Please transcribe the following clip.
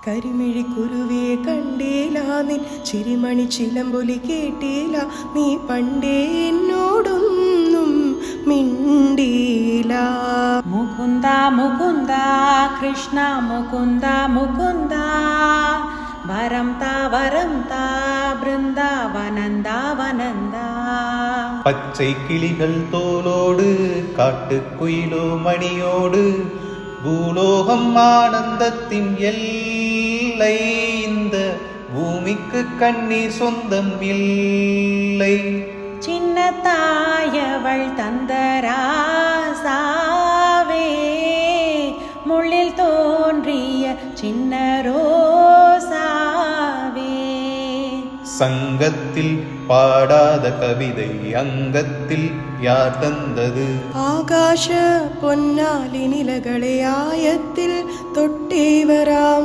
കരിമിഴി കുരുവേ കണ്ടേലാ നിൻ ചിരിമണി ചിലമ്പൊലി കേട്ടേലാ നീ പണ്ടേ എന്നോടൊന്നും മിണ്ടീല. മുകുന്ദ മുകുന്ദ കൃഷ്ണ മുകുന്ദ മുകുന്ദ വരം താ ബൃന്ദാവനന്ദാവനന്ദ. பச்சை கிளிகள் தோலோடு காட்டுக்குயிலோ மணியோடு பூலோகம் ஆனந்தத்தின் எல்லை. இந்த பூமிக்கு கண்ணீர் சொந்தம் இல்லை. சின்ன தாயவள் தந்தராசாவே முள்ளில் தோன்றிய சின்ன ரோசாவே. சங்கத்தில் பாடாத கவிதை அங்கத்தில் யார் தந்தது? ആകാശ പൊന്നാലി നിലകളെ ആയത്തിൽ തൊട്ടേ വരാം.